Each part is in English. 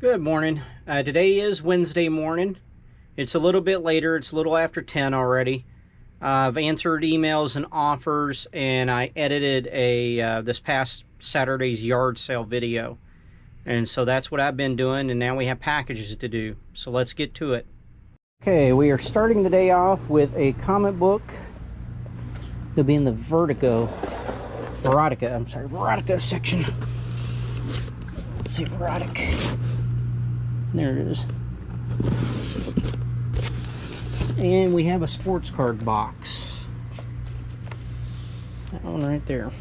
Good morning. Today is Wednesday morning. It's a little bit later. It's a little after 10 already. I've answered emails and offers, and I edited this past Saturday's yard sale video. And so that's what I've been doing, and now we have packages to do. So let's get to it. Okay, we are starting the day off with a comic book. It'll be in the Verotica section. Let's see, Verotica. There it is. And we have a sports card box. That one right there.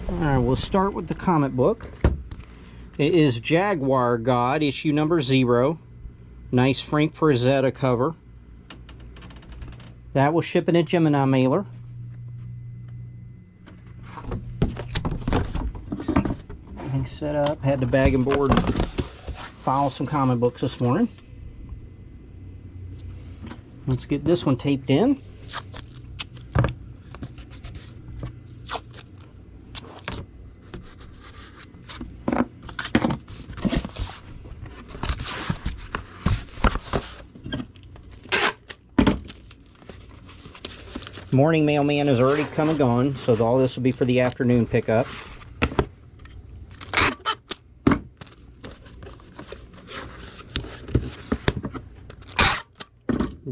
Alright, we'll start with the comic book. It is Jaguar God, issue number 0. Nice Frank Frazetta cover. That will ship in a Gemini mailer. Everything set up. Had to bag and board and file some comic books this morning. Let's get this one taped in. Morning mailman has already come and gone, so all this will be for the afternoon pickup.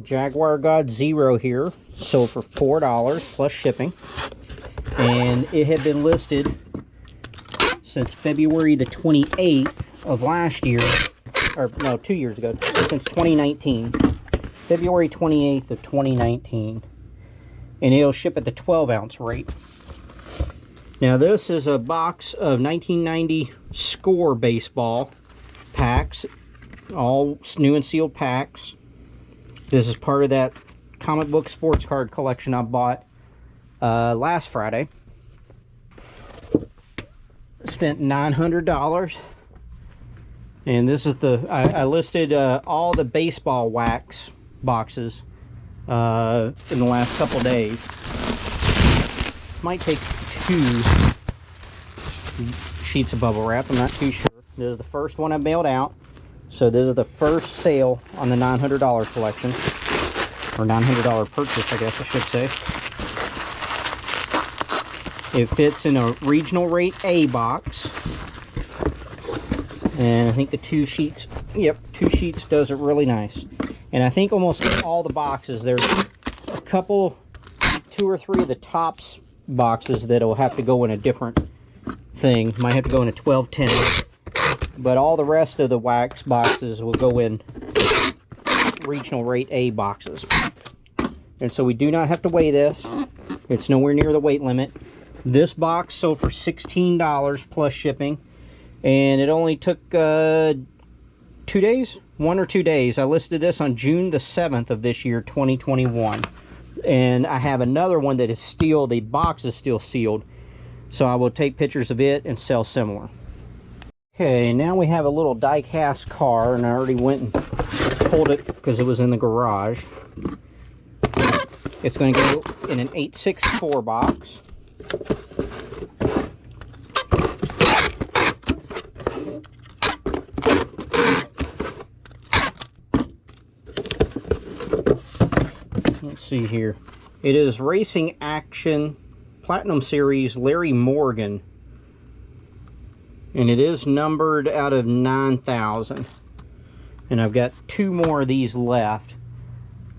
Jaguar God 0 here, sold for $4 plus shipping. And it had been listed since February the 28th of last year, or no, 2 years ago, since 2019. February 28th of 2019. And it'll ship at the 12-ounce rate. Now this is a box of 1990 Score baseball packs, all new and sealed packs. This is part of that comic book sports card collection I bought last Friday. Spent $900. And this is I listed all the baseball wax boxes in the last couple days. Might take 2 sheets of bubble wrap, I'm not too sure. This is the first one I mailed out, so this is the first sale on the $900 collection, or $900 purchase, I guess I should say. It fits in a regional rate A box, and I think the 2 sheets, yep, 2 sheets does it really nice. And I think almost all the boxes, there's a couple, 2 or 3 of the tops boxes that will have to go in a different thing. Might have to go in a 12-10. But all the rest of the wax boxes will go in regional rate A boxes. And so we do not have to weigh this. It's nowhere near the weight limit. This box sold for $16 plus shipping. And it only took 2 days? 1 or 2 days. I listed this on June the 7th of this year, 2021. And I have another one that is still, the box is still sealed. So I will take pictures of it and sell similar. Okay, now we have a little die-cast car, and I already went and pulled it because it was in the garage. It's going to go in an 864 box. Let's see here. It is Racing Action Platinum Series Larry Morgan. And it is numbered out of 9,000. And I've got 2 more of these left.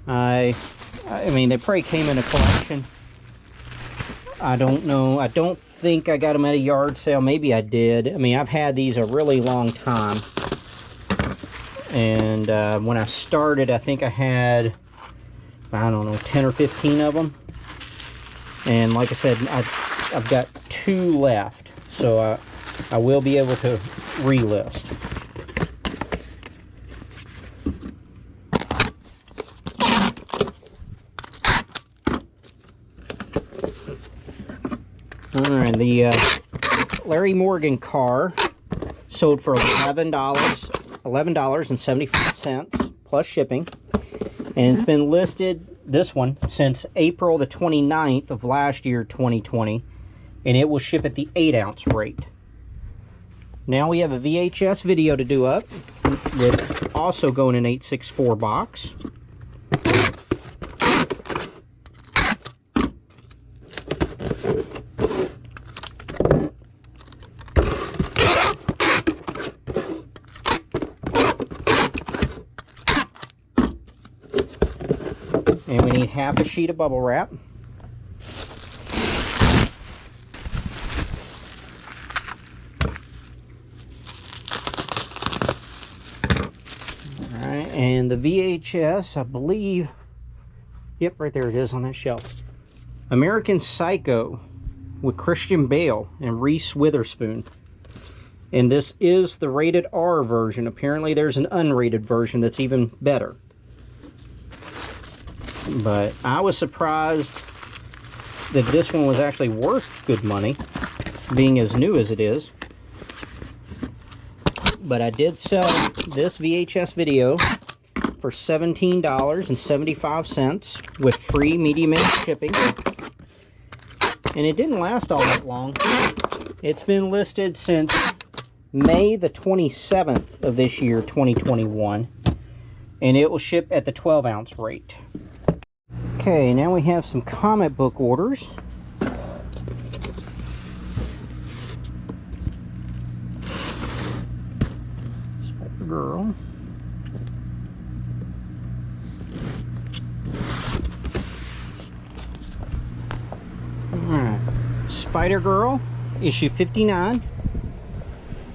I mean, they probably came in a collection. I don't know. I don't think I got them at a yard sale. Maybe I did. I mean, I've had these a really long time. And when I started, I think I had, I don't know, 10 or 15 of them. And like I said, I've got 2 left. So I will be able to relist. Alright, the Larry Morgan car sold for $11.75 plus shipping. And it's been listed this one since April the 29th of last year, 2020, and it will ship at the 8-ounce rate. Now we have a VHS video to do up, with also going in 864 box. And we need half a sheet of bubble wrap. Alright, and the VHS, I believe, yep, right there it is on that shelf. American Psycho with Christian Bale and Reese Witherspoon. And this is the rated R version. Apparently there's an unrated version that's even better. But I was surprised that this one was actually worth good money, being as new as it is. But I did sell this VHS video for $17.75 with free medium end shipping. And it didn't last all that long. It's been listed since May the 27th of this year, 2021. And it will ship at the 12-ounce rate. Okay, now we have some comic book orders. Spider-Girl. Alright. Spider-Girl, issue 59,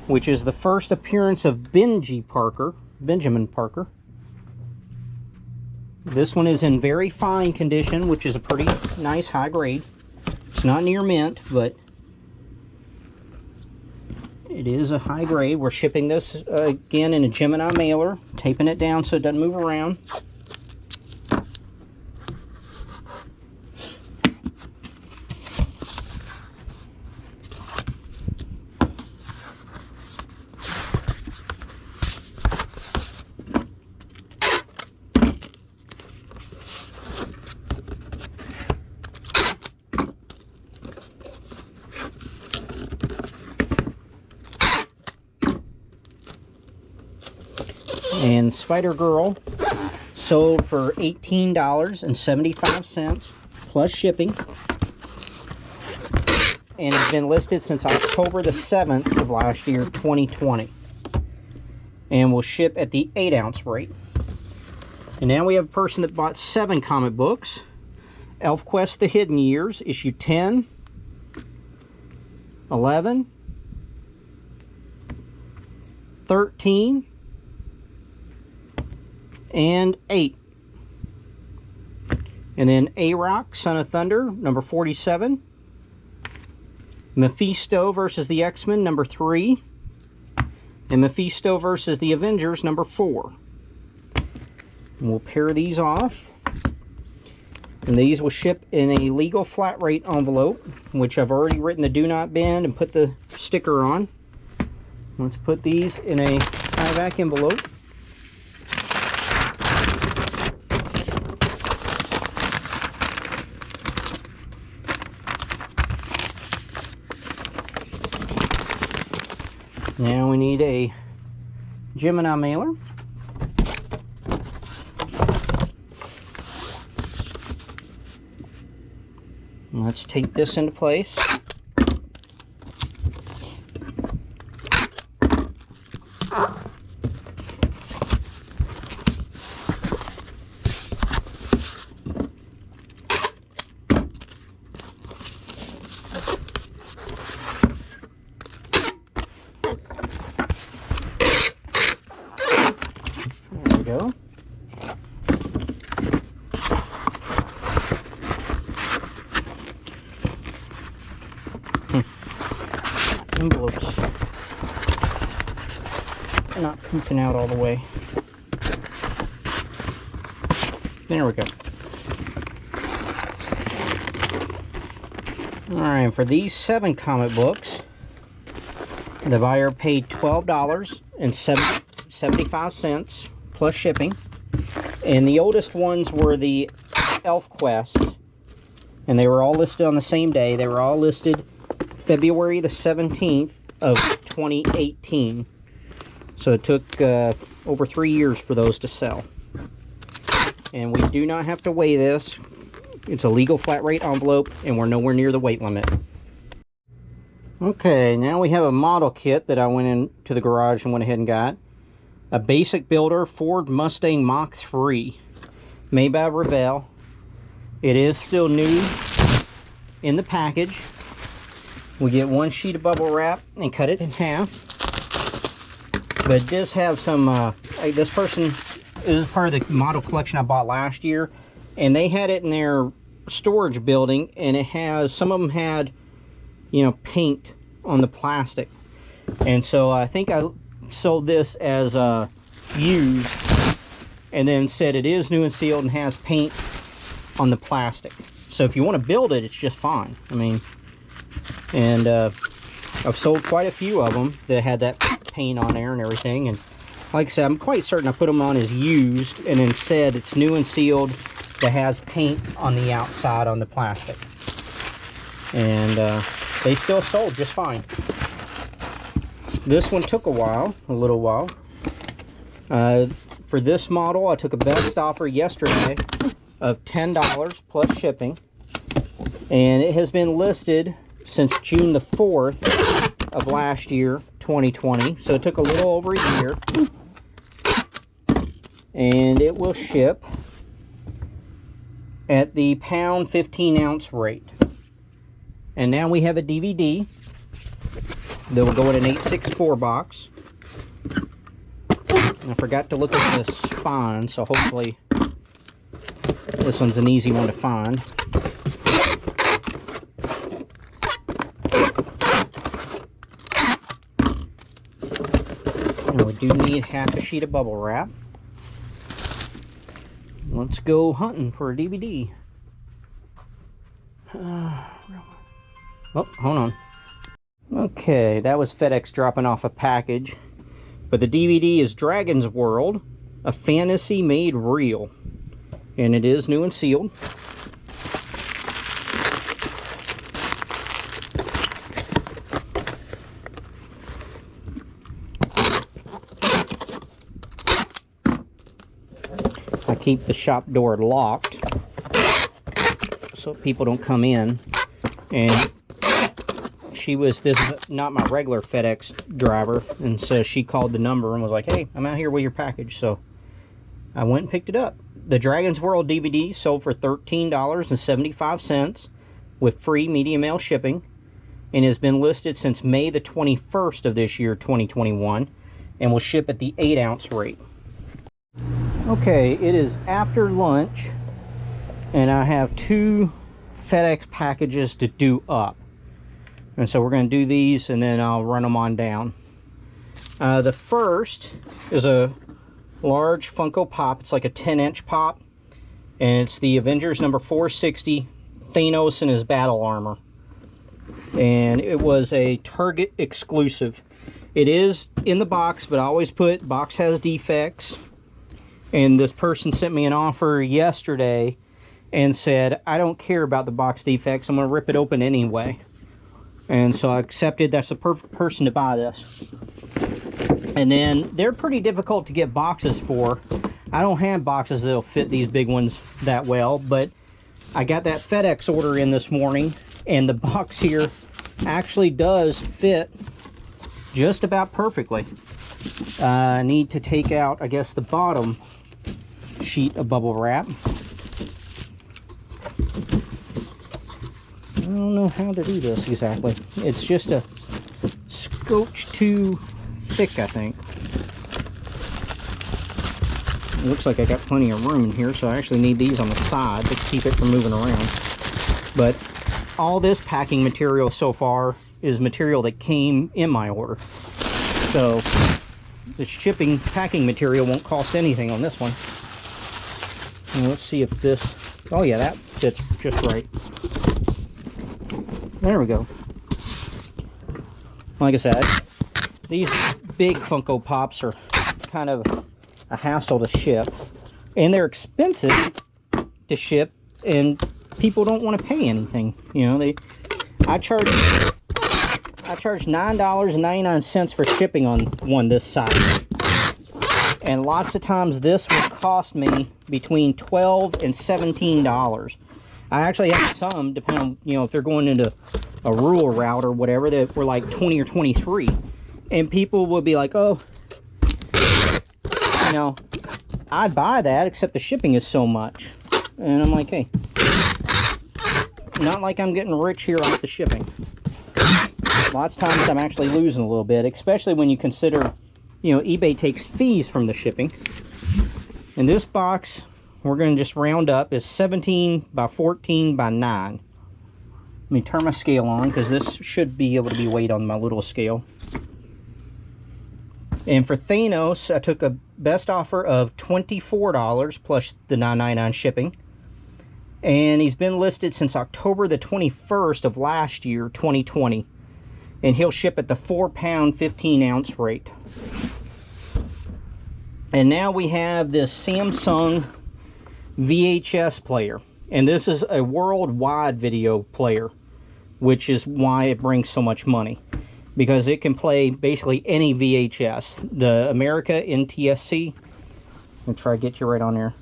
which is the first appearance of Benjamin Parker. This one is in very fine condition, which is a pretty nice high grade. It's not near mint, but it is a high grade. We're shipping this again in a Gemini mailer, taping it down so it doesn't move around. And Spider-Girl sold for $18.75 plus shipping, and has been listed since October the 7th of last year, 2020, and will ship at the 8-ounce rate. And now we have a person that bought 7 comic books. ElfQuest The Hidden Years, issue 10, 11, 13, and 8. And then A-Rock, Son of Thunder, number 47. Mephisto versus the X-Men, number 3. And Mephisto versus the Avengers, number 4. And we'll pair these off. And these will ship in a legal flat rate envelope, which I've already written the do not bend and put the sticker on. Let's put these in a high-vac envelope. Now we need a Gemini mailer. Let's take this into place. Go. Envelopes are not poofing out all the way. There we go. Alright, for these 7 comic books, the buyer paid $12.75 plus shipping. And the oldest ones were the Elf Quests, and they were all listed on the same day. They were all listed February the 17th of 2018. So it took over 3 years for those to sell. And we do not have to weigh this. It's a legal flat rate envelope, and we're nowhere near the weight limit. Okay, now we have a model kit that I went into the garage and went ahead and got. A basic builder Ford Mustang Mach 3, made by Reseller. It is still new in the package. We get one sheet of bubble wrap and cut it in half. But it does have some, this is part of the model collection I bought last year. And they had it in their storage building, and it has, some of them had, you know, paint on the plastic. And so I think I sold this as used, and then said it is new and sealed and has paint on the plastic. So if you want to build it, it's just fine. I mean, and I've sold quite a few of them that had that paint on there and everything. And like I said, I'm quite certain I put them on as used and then said it's new and sealed that has paint on the outside on the plastic. And they still sold just fine. This one took a little while. For this model, I took a best offer yesterday of $10 plus shipping. And it has been listed since June the 4th of last year, 2020. So it took a little over a year. And it will ship at the pound 15-ounce rate. And now we have a DVD that will go in an 864 box. And I forgot to look at the spine, so hopefully this one's an easy one to find. And we do need half a sheet of bubble wrap. Let's go hunting for a DVD. Oh, hold on. Okay, that was FedEx dropping off a package. But the DVD is Dragon's World, a fantasy made real. And it is new and sealed. I keep the shop door locked so people don't come in. And this is not my regular FedEx driver, and so she called the number and was like, hey, I'm out here with your package. So I went and picked it up. The Dragon's World DVD sold for $13.75 with free media mail shipping, and has been listed since May the 21st of this year, 2021, and will ship at the 8-ounce rate. Okay, it is after lunch, and I have 2 FedEx packages to do up. And so we're going to do these, and then I'll run them on down. The first is a large Funko Pop. It's like a 10-inch pop. And it's the Avengers number 460, Thanos in his battle armor. And it was a Target exclusive. It is in the box, but I always put, box has defects. And this person sent me an offer yesterday and said, I don't care about the box defects. I'm going to rip it open anyway. And so I accepted. That's the perfect person to buy this. And then they're pretty difficult to get boxes for. I don't have boxes that'll fit these big ones that well, but I got that FedEx order in this morning, and the box here actually does fit just about perfectly. I need to take out, I guess, the bottom sheet of bubble wrap. I don't know how to do this exactly. It's just a scotch too thick, I think. It looks like I got plenty of room in here, so I actually need these on the side to keep it from moving around. But all this packing material so far is material that came in my order. So the shipping packing material won't cost anything on this one. And let's see if this, oh yeah, that fits just right. There we go. Like I said, these big Funko Pops are kind of a hassle to ship, and they're expensive to ship and people don't want to pay anything. You know, I charge $9.99 for shipping on one this size. And lots of times this will cost me between $12 and $17. I actually have some, depending on, you know, if they're going into a rural route or whatever, that were like 20 or 23. And people will be like, oh, you know, I'd buy that, except the shipping is so much. And I'm like, hey, not like I'm getting rich here off the shipping. Lots of times I'm actually losing a little bit, especially when you consider, you know, eBay takes fees from the shipping. And this box, we're going to just round up, is 17 by 14 by 9. Let me turn my scale on, because this should be able to be weighed on my little scale. And for Thanos, I took a best offer of $24 plus the $9.99 shipping. And he's been listed since October the 21st of last year, 2020. And he'll ship at the 4-pound, 15-ounce rate. And now we have this Samsung VHS player. And this is a worldwide video player, which is why it brings so much money. Because it can play basically any VHS. The America NTSC, I'll try to get you right on there.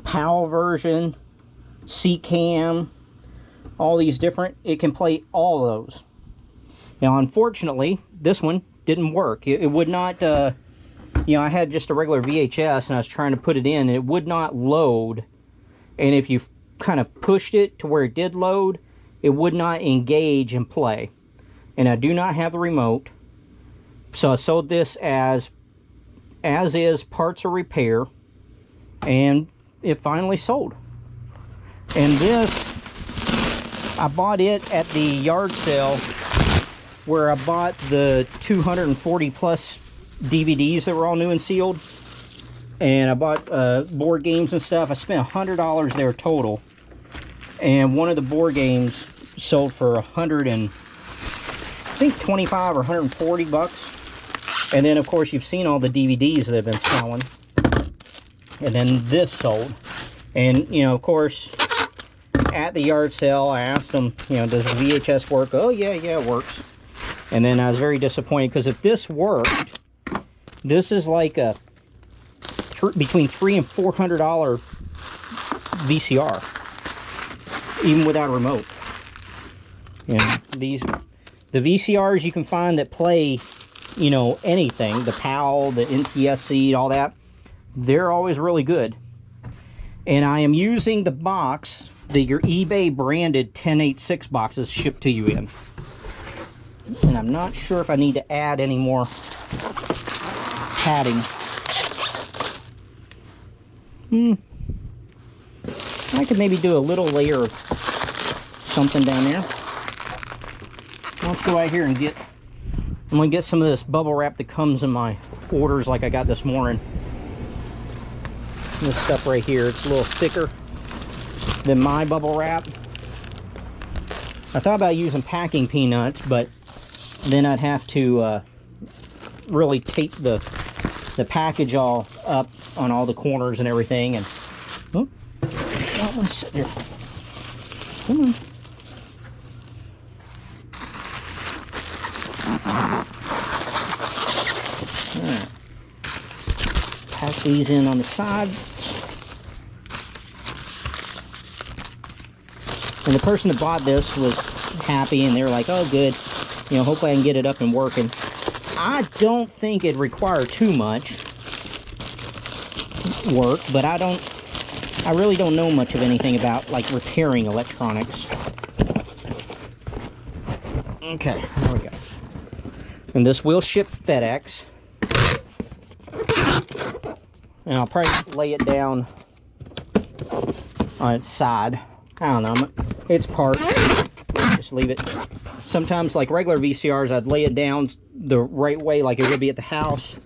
PAL version, C-Cam, all these different, it can play all those. Now, unfortunately, this one didn't work. It would not, you know, I had just a regular VHS and I was trying to put it in and it would not load. And if you kind of pushed it to where it did load, it would not engage and play. And I do not have the remote. So I sold this as is, parts or repair. And it finally sold. And this, I bought it at the yard sale where I bought the 240 plus DVDs that were all new and sealed. And I bought board games and stuff. I spent $100 there total. And one of the board games sold for I think 25 or 140 bucks. And then of course you've seen all the DVDs that have been selling. And then this sold. And you know, of course, at the yard sale I asked them, you know, does the VHS work? Oh yeah, it works. And then I was very disappointed, because if this worked, this is like a between $300 and $400 VCR, even without a remote. And the VCRs you can find that play, you know, anything, the PAL, the NTSC, all that, they're always really good. And I am using the box that your eBay branded 1086 boxes ship to you in. And I'm not sure if I need to add any more padding. I could maybe do a little layer of something down there. Let's go out here and I'm gonna get some of this bubble wrap that comes in my orders like I got this morning. This stuff right here, it's a little thicker than my bubble wrap. I thought about using packing peanuts, but then I'd have to really tape the package all up on all the corners and everything. And oh, that one's sitting there. Come on. Alright. Pack these in on the side. And the person that bought this was happy, and they were like, oh good, you know, hopefully I can get it up and working. I don't think it'd require too much work, but I really don't know much of anything about like repairing electronics. Okay, there we go. And this will ship FedEx. And I'll probably lay it down on its side. I don't know, it's part. Just leave it. Sometimes, like regular VCRs, I'd lay it down the right way, like it would be at the house,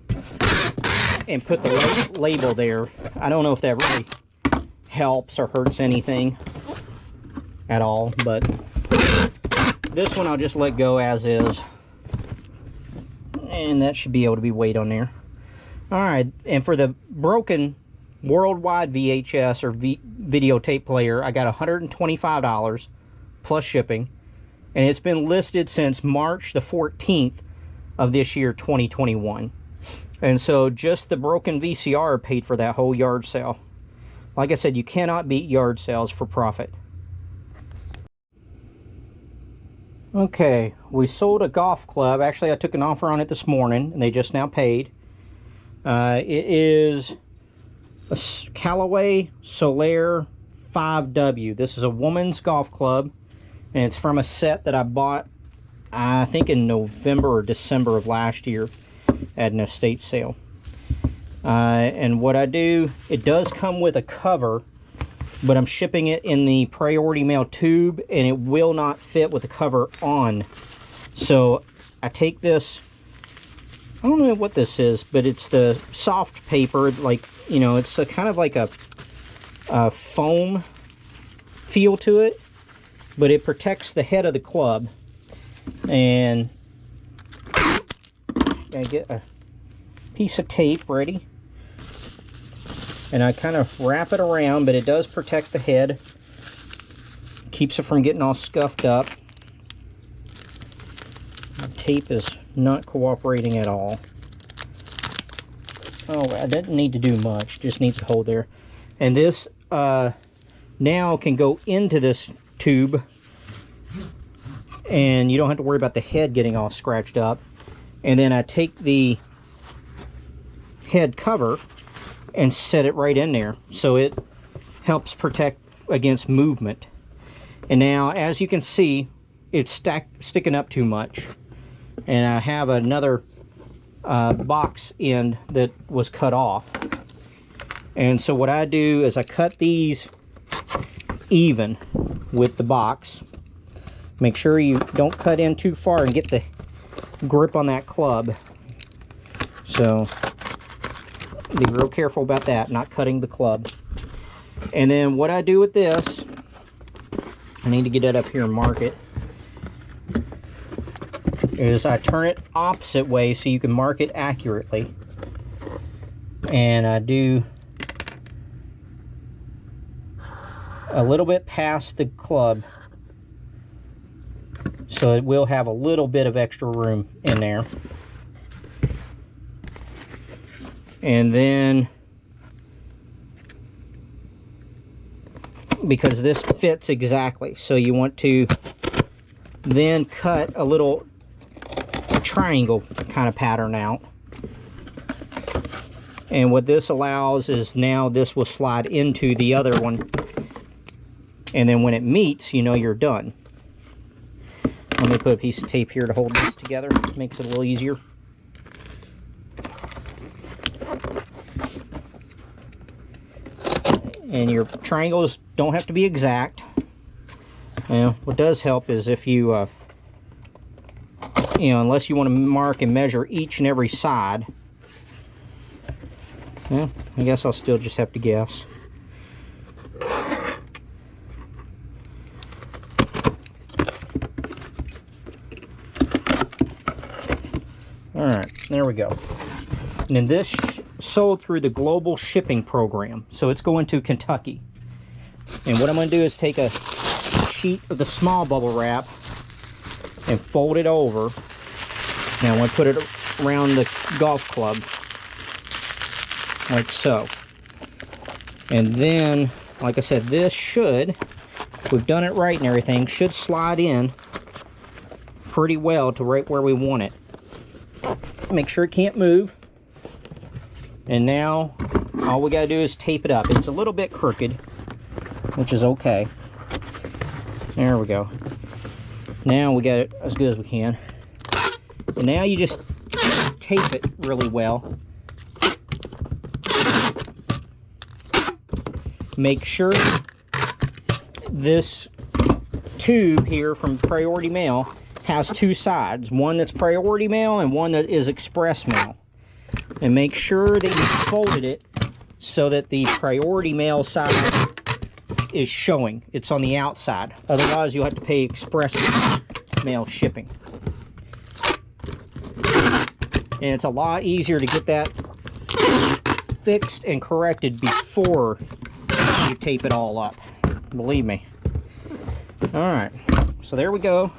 and put the label there. I don't know if that really helps or hurts anything at all, but this one I'll just let go as is. And that should be able to be weighed on there. Alright, and for the broken worldwide VHS or videotape player, I got $125 plus shipping, and it's been listed since March the 14th of this year, 2021. And so just the broken VCR paid for that whole yard sale. Like I said, you cannot beat yard sales for profit. Okay, we sold a golf club. Actually, I took an offer on it this morning, and they just now paid. It is a Callaway Solaire 5W. This is a woman's golf club, and it's from a set that I bought, I think, in November or December of last year at an estate sale. And what I do, it does come with a cover, but I'm shipping it in the priority mail tube, and it will not fit with the cover on. So I take this, I don't know what this is, but it's the soft paper, like, you know, it's a kind of like a foam feel to it, but it protects the head of the club. And I get a piece of tape ready, and I kind of wrap it around, but it does protect the head, keeps it from getting all scuffed up. The tape is not cooperating at all. Oh, I didn't need to do much, just needs to hold there. And this now can go into this tube, and you don't have to worry about the head getting all scratched up. And then I take the head cover and set it right in there, so it helps protect against movement. And now, as you can see, it's sticking up too much, and I have another box end that was cut off. And so what I do is I cut these even with the box. Make sure you don't cut in too far and get the grip on that club. So be real careful about that, not cutting the club. And then what I do with this, I need to get it up here and mark it, is I turn it opposite way so you can mark it accurately. And I do a little bit past the club, so it will have a little bit of extra room in there. And then, because this fits exactly, so you want to then cut a little triangle kind of pattern out. And what this allows is now this will slide into the other one, and then when it meets, you know you're done. Let me put a piece of tape here to hold this together. Makes it a little easier. And your triangles don't have to be exact. Now, what does help is if you, unless you want to mark and measure each and every side. Well, I guess I'll still just have to guess. Alright, there we go. And then this sold through the global shipping program, so it's going to Kentucky. And what I'm going to do is take a sheet of the small bubble wrap and fold it over. Now I'm going to put it around the golf club like so. And then, like I said, this should, if we've done it right and everything, should slide in pretty well to right where we want it. Make sure it can't move. And now all we got to do is tape it up. It's a little bit crooked, which is okay. There we go. Now we got it as good as we can. And now you just tape it really well. Make sure this tube here from Priority Mail has two sides. One that's Priority Mail and one that is Express Mail. And make sure that you folded it so that the Priority Mail side is showing. It's on the outside. Otherwise, you'll have to pay Express Mail shipping. And it's a lot easier to get that fixed and corrected before you tape it all up. Believe me. Alright, so there we go.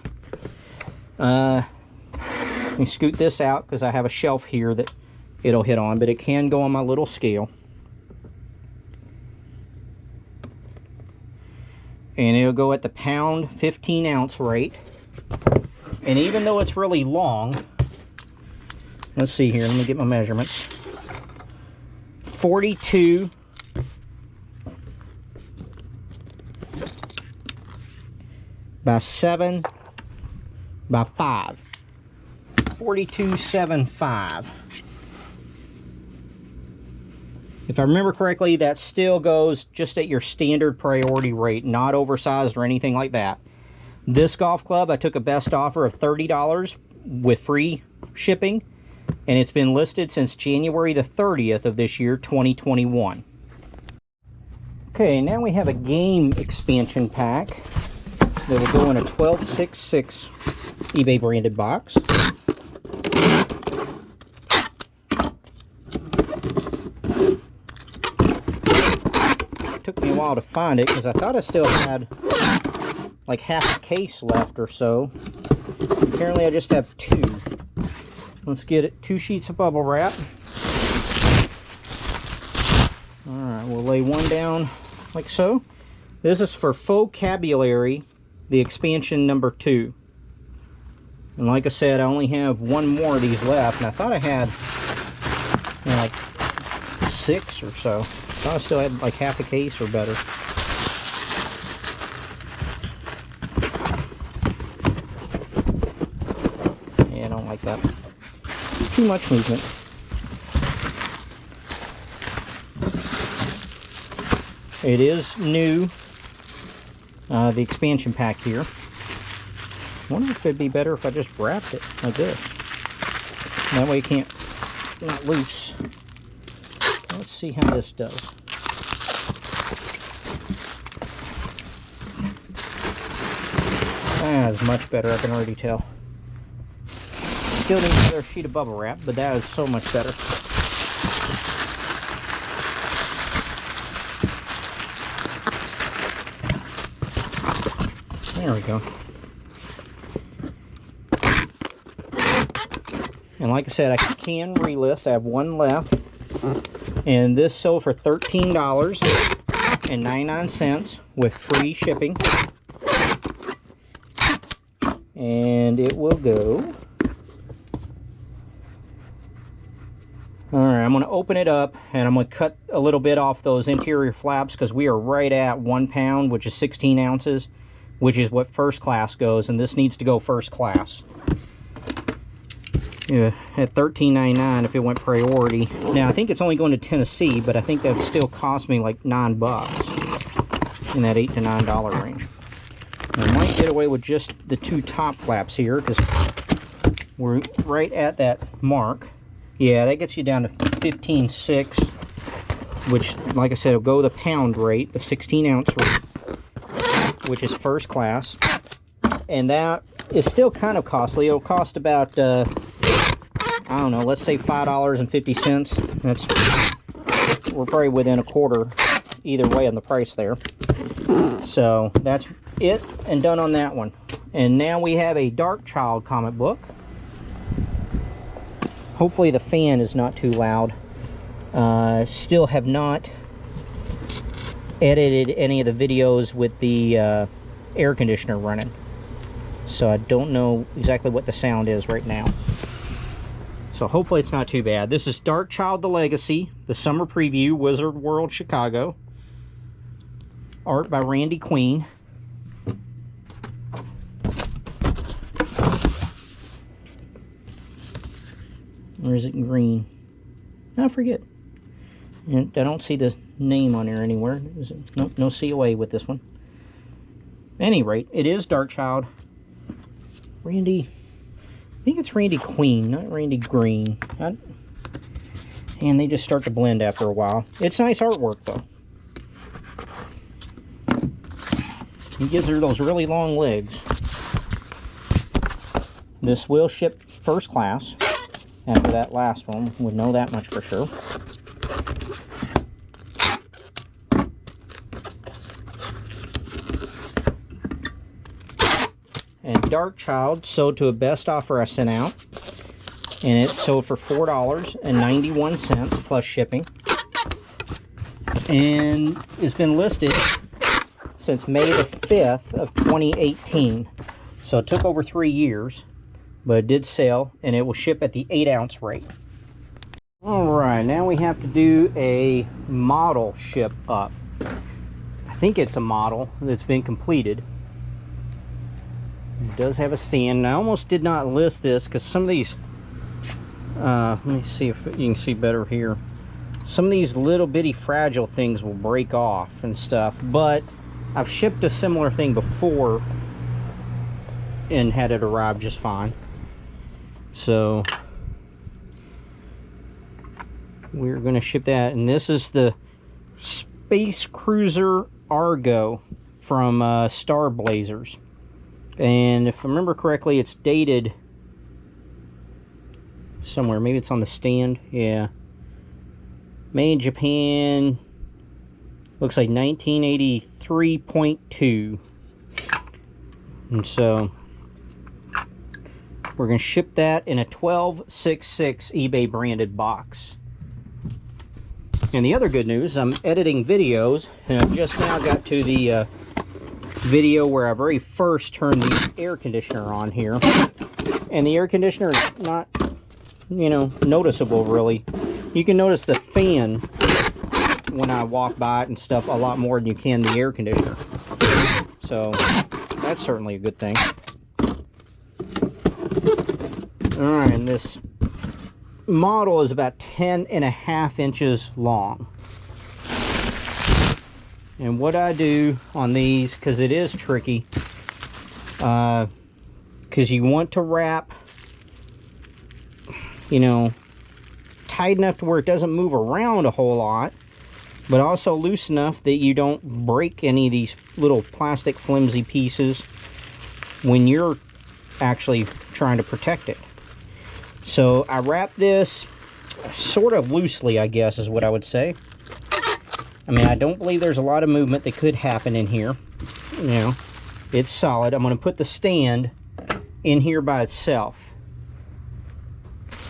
Let me scoot this out because I have a shelf here that it'll hit on, but it can go on my little scale. And it'll go at the pound 15 ounce rate. And even though it's really long, let's see here, let me get my measurements. 42 by 7 by 5. 42.75. If I remember correctly, that still goes just at your standard priority rate, not oversized or anything like that. This golf club, I took a best offer of $30 with free shipping, and it's been listed since January the 30th of this year, 2021. Okay, now we have a game expansion pack that will go in a 12.66 eBay branded box. It took me a while to find it because I thought I still had like half a case left or so. Apparently I just have 2. Let's get it. 2 sheets of bubble wrap. Alright, we'll lay one down like so. This is for Vocabulary, the expansion number 2. And like I said, I only have 1 more of these left, and I thought I had, you know, like 6 or so. I thought I still had like half a case or better. Yeah, I don't like that. Too much movement. It is new, the expansion pack here. I wonder if it'd be better if I just wrapped it like this. That way it not loose. Let's see how this does. That is much better, I can already tell. Still need another sheet of bubble wrap, but that is so much better. There we go. And like I said, I can relist. I have 1 left. And this sold for $13.99 with free shipping. And it will go. Alright, I'm going to open it up and I'm going to cut a little bit off those interior flaps because we are right at 1 pound, which is 16 ounces, which is what first class goes, and this needs to go first class. Yeah, at $13.99 if it went priority. Now, I think it's only going to Tennessee, but I think that would still cost me like $9 in that $8 to $9 range. I might get away with just the 2 top flaps here because we're right at that mark. Yeah, that gets you down to 15.6, which, like I said, will go the pound rate, the 16 ounce rate, which is first class. And that is still kind of costly. It'll cost about, I don't know, let's say $5.50. That's, we're probably within a quarter either way on the price there. So that's it and done on that one. And now we have a Dark Child comic book. Hopefully the fan is not too loud. Still have not edited any of the videos with the air conditioner running. So I don't know exactly what the sound is right now. So hopefully it's not too bad. This is Dark Child: The Legacy, the summer preview, Wizard World Chicago. Art by Randy Queen. Or is it green? I forget. And I don't see the name on there anywhere. Is it? Nope, no COA with this one. At any rate, it is Dark Child. Randy, I think it's Randy Queen, not Randy Green. And they just start to blend after a while. It's nice artwork, though. He gives her those really long legs. This will ship first class after that last one. We'll know that much for sure. And Dark Child sold to a best offer I sent out. And it sold for $4.91 plus shipping. And it's been listed since May the 5th of 2018. So it took over 3 years, but it did sell, and it will ship at the 8-ounce rate. Alright, now we have to do a model ship up. I think it's a model that's been completed. It does have a stand. I almost did not list this because some of these, let me see if you can see better here. Some of these little bitty fragile things will break off and stuff, but I've shipped a similar thing before and had it arrive just fine. So we're going to ship that, and this is the Space Cruiser Argo from Star Blazers. And if I remember correctly, it's dated somewhere. Maybe it's on the stand. Yeah. Made in Japan. Looks like 1983.2. And so we're going to ship that in a 1266 eBay branded box. And the other good news, I'm editing videos, and I just now got to the video where I very first turned the air conditioner on here. And the air conditioner is not, you know, noticeable really. You can notice the fan when I walk by it and stuff a lot more than you can the air conditioner. So that's certainly a good thing. Alright, and this model is about 10.5 inches long. And what I do on these, because it is tricky, because you want to wrap, you know, tight enough to where it doesn't move around a whole lot, but also loose enough that you don't break any of these little plastic flimsy pieces when you're actually trying to protect it. So I wrap this sort of loosely, I guess is what I would say. I mean, I don't believe there's a lot of movement that could happen in here. You know, it's solid. I'm going to put the stand in here by itself.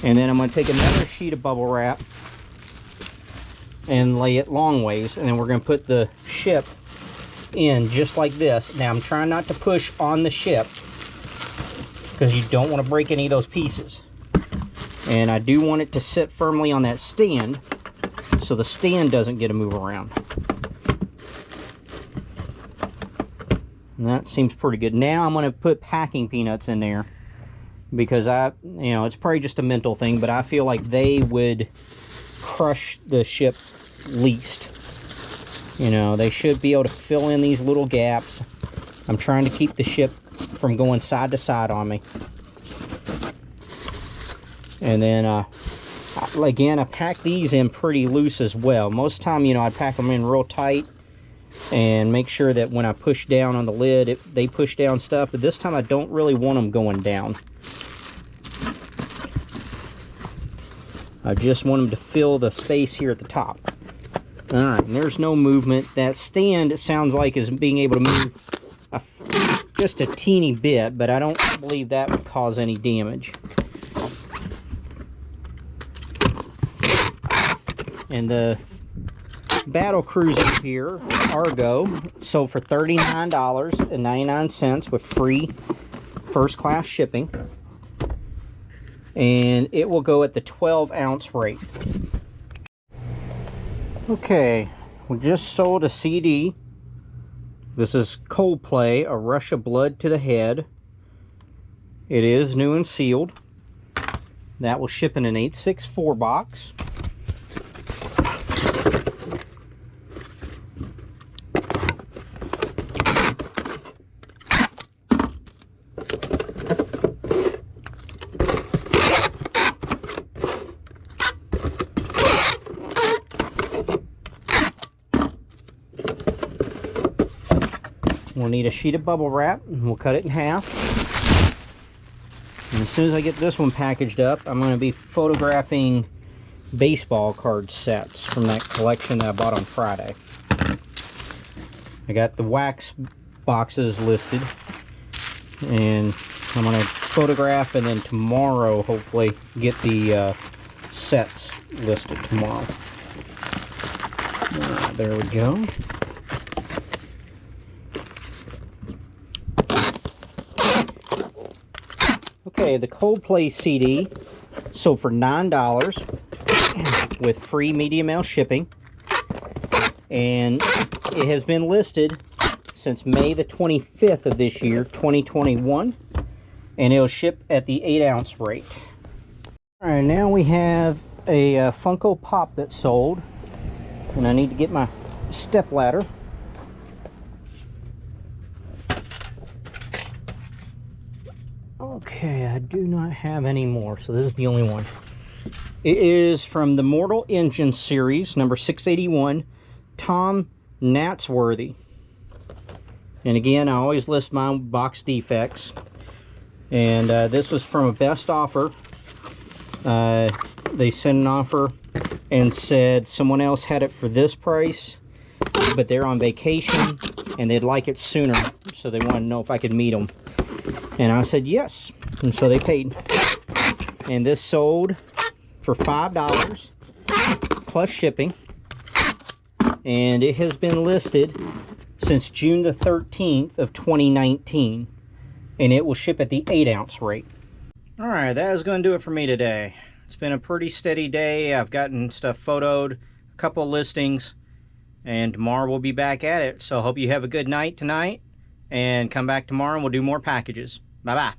And then I'm going to take another sheet of bubble wrap and lay it long ways. And then we're going to put the ship in just like this. Now, I'm trying not to push on the ship because you don't want to break any of those pieces. And I do want it to sit firmly on that stand so the stand doesn't get to move around. And that seems pretty good. Now I'm going to put packing peanuts in there because you know, it's probably just a mental thing, but I feel like they would crush the ship least. You know, they should be able to fill in these little gaps. I'm trying to keep the ship from going side to side on me. And then, again, I pack these in pretty loose as well. Most of the time, you know, I pack them in real tight and make sure that when I push down on the lid, they push down stuff. But this time, I don't really want them going down. I just want them to fill the space here at the top. All right, and there's no movement. That stand, it sounds like, is being able to move just a teeny bit, but I don't believe that would cause any damage. And the battle cruiser here, Argo, sold for $39.99 with free first class shipping. And it will go at the 12-ounce rate. Okay, we just sold a CD. This is Coldplay, A Rush of Blood to the Head. It is new and sealed. That will ship in an 864 box. We'll need a sheet of bubble wrap, and we'll cut it in half. And as soon as I get this one packaged up, I'm going to be photographing baseball card sets from that collection that I bought on Friday. I got the wax boxes listed. and I'm going to photograph, and then tomorrow hopefully get the sets listed tomorrow. There we go. Okay, the Coldplay CD sold for $9 with free media mail shipping, and it has been listed since May the 25th of this year, 2021, and it'll ship at the 8-ounce rate. Alright, now we have a Funko Pop that's sold, and I need to get my step ladder. Okay, I do not have any more, so this is the only one. It is from the Mortal Engine series, number 681, Tom Natsworthy. And again, I always list my box defects. And this was from a best offer. They sent an offer and said someone else had it for this price, but they're on vacation and they'd like it sooner, so they wanted to know if I could meet them. And I said yes, and so they paid. And this sold for $5 plus shipping, and it has been listed since June the 13th of 2019, and it will ship at the 8-ounce rate. Alright, that is going to do it for me today. It's been a pretty steady day. I've gotten stuff photoed, a couple listings, and tomorrow we'll be back at it. So I hope you have a good night tonight, and come back tomorrow and we'll do more packages. Bye-bye.